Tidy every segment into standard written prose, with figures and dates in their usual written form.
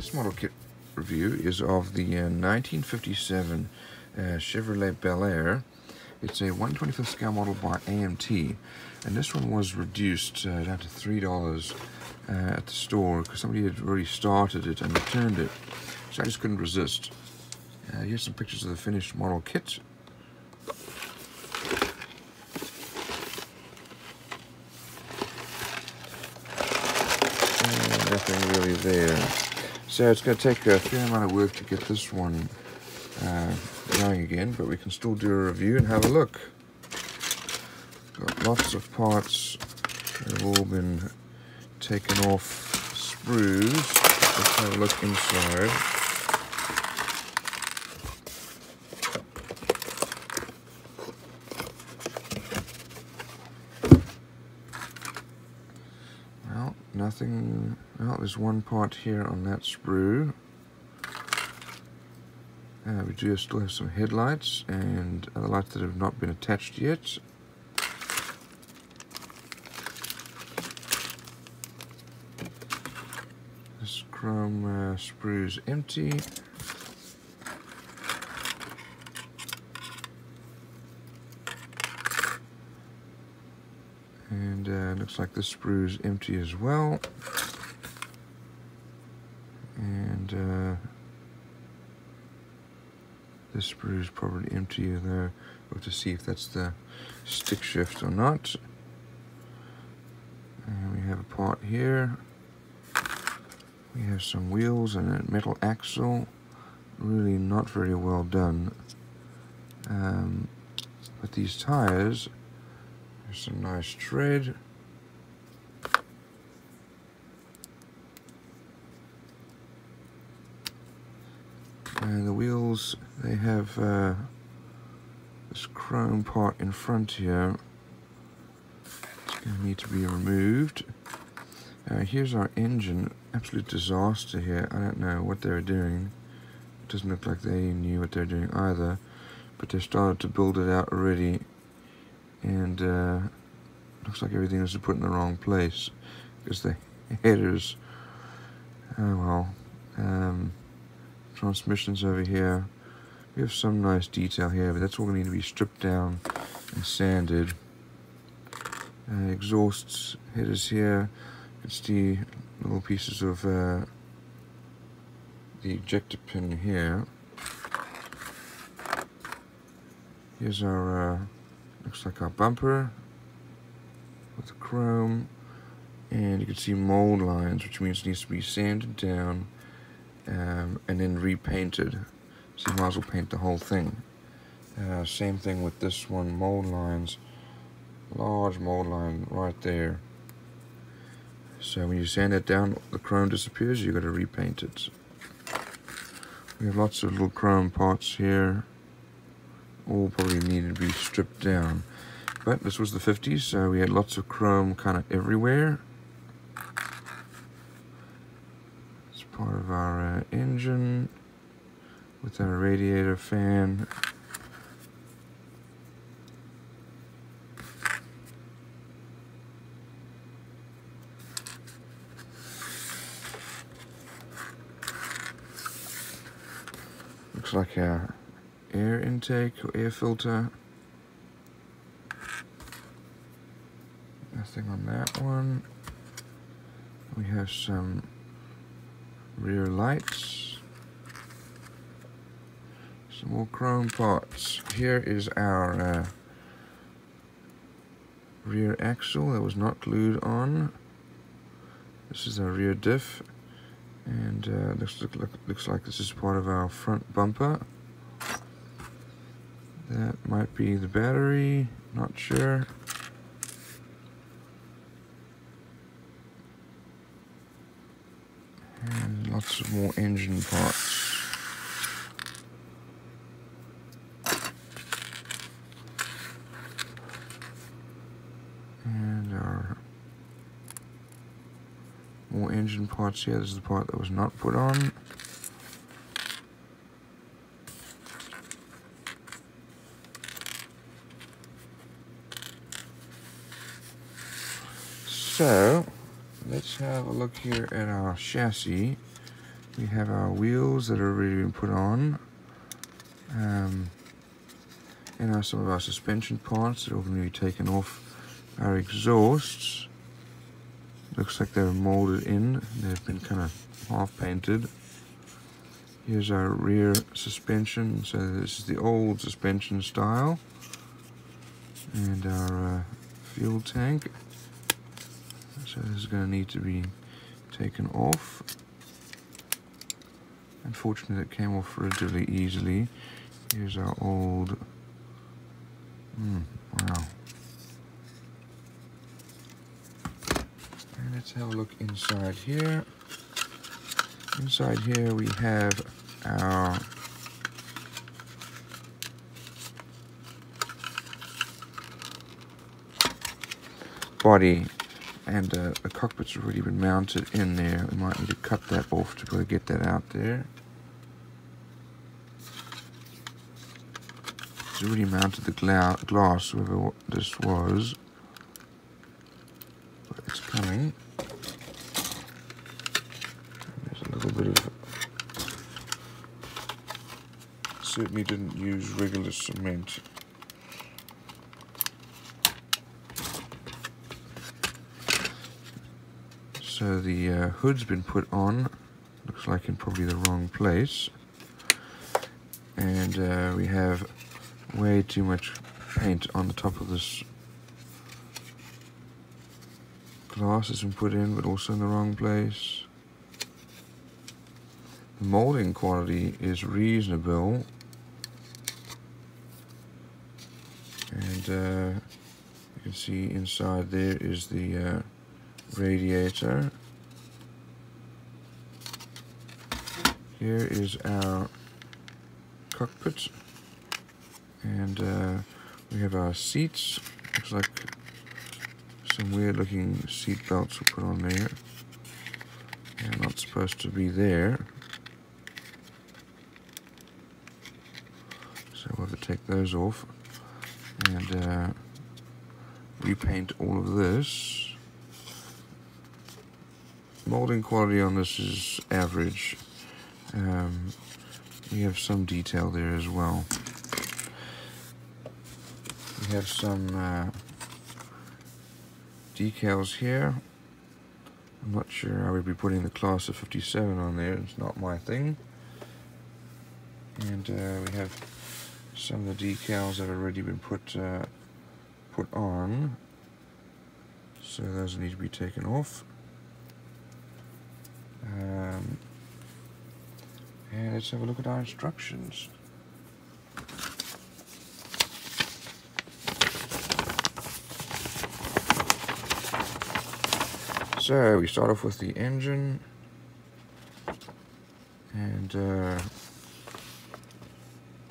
This model kit review is of the 1957 Chevrolet Bel Air. It's a 1/25th scale model by AMT, and this one was reduced down to $3 at the store because somebody had already started it and returned it, so I just couldn't resist. Here's some pictures of the finished model kit. And nothing really there. So it's going to take a fair amount of work to get this one going again, but we can still do a review and have a look. Got lots of parts that have all been taken off sprues. Let's have a look inside. Well, nothing. Well, there's one part here on that sprue. We do still have some headlights and other lights that have not been attached yet. This chrome sprue is empty. And looks like this sprue is empty as well. And this sprue is probably empty though. We'll have to see if that's the stick shift or not. And we have a part here. We have some wheels and a metal axle. Really not very well done. But these tires, there's some nice tread. And the wheels, they have this chrome part in front here. It's going to need to be removed. Here's our engine. Absolute disaster here. I don't know what they were doing. It doesn't look like they knew what they were doing either. But they started to build it out already. And looks like everything was put in the wrong place. Because the headers, oh well. Transmissions over here. We have some nice detail here, but that's all going to need to be stripped down and sanded. Exhausts, headers here. You can see little pieces of the ejector pin here. Here's our, looks like our bumper with the chrome. And you can see mold lines, which means it needs to be sanded down and then repainted. So you might as well paint the whole thing. Same thing with this one, mold lines. Large mold line right there. So when you sand it down, the chrome disappears, you've got to repaint it. We have lots of little chrome parts here. All probably needed to be stripped down. But this was the 50s, so we had lots of chrome kind of everywhere. Part of our engine with our radiator fan. Looks like our air intake or air filter. Nothing on that one. We have some rear lights, some more chrome parts. Here is our rear axle that was not glued on. This is our rear diff, and looks like this is part of our front bumper. That might be the battery, not sure. And lots of more engine parts. And our more engine parts here. This is the part that was not put on. So let's have a look here at our chassis. We have our wheels that are already been put on. And now some of our suspension parts that are going to be taken off. Our exhausts. Looks like they were molded in. They've been kind of half painted. Here's our rear suspension. So this is the old suspension style. And our fuel tank. So this is going to need to be taken off. Unfortunately, it came off relatively easily. Here's our old. Wow. And let's have a look inside here. Inside here we have our body, and the cockpit's already been mounted in there. We might need to cut that off to be able to get that out there. It's already mounted the glass, whoever this was. But it's coming. There's a little bit of... Certainly didn't use regular cement. So the hood's been put on. Looks like in probably the wrong place. And we have way too much paint on the top of this. Glass has been put in, but also in the wrong place. The molding quality is reasonable. And you can see inside there is the radiator. Here is our cockpit, and we have our seats. Looks like some weird looking seat belts were put on there. They're not supposed to be there, so we'll have to take those off and repaint all of this. Molding quality on this is average. We have some detail there as well. We have some decals here. I'm not sure I would be putting the class of 57 on there. It's not my thing. And we have some of the decals that have already been put on. So those need to be taken off. And let's have a look at our instructions. So we start off with the engine, and then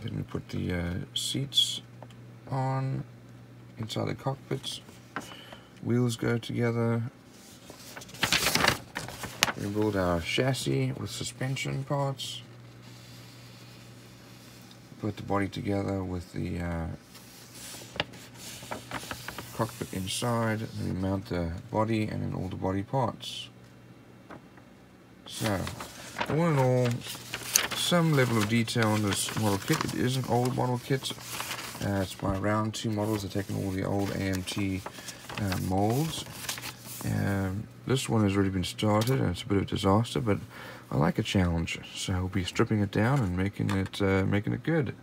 we put the seats on inside the cockpits. Wheels go together. We build our chassis with suspension parts. Put the body together with the cockpit inside. Then we mount the body and then all the body parts. So, all in all, some level of detail on this model kit. It is an old model kit. It's by Round 2 Models. They're taking all the old AMT molds. This one has already been started, and it's a bit of a disaster, but I like a challenge, so we'll be stripping it down and making it good.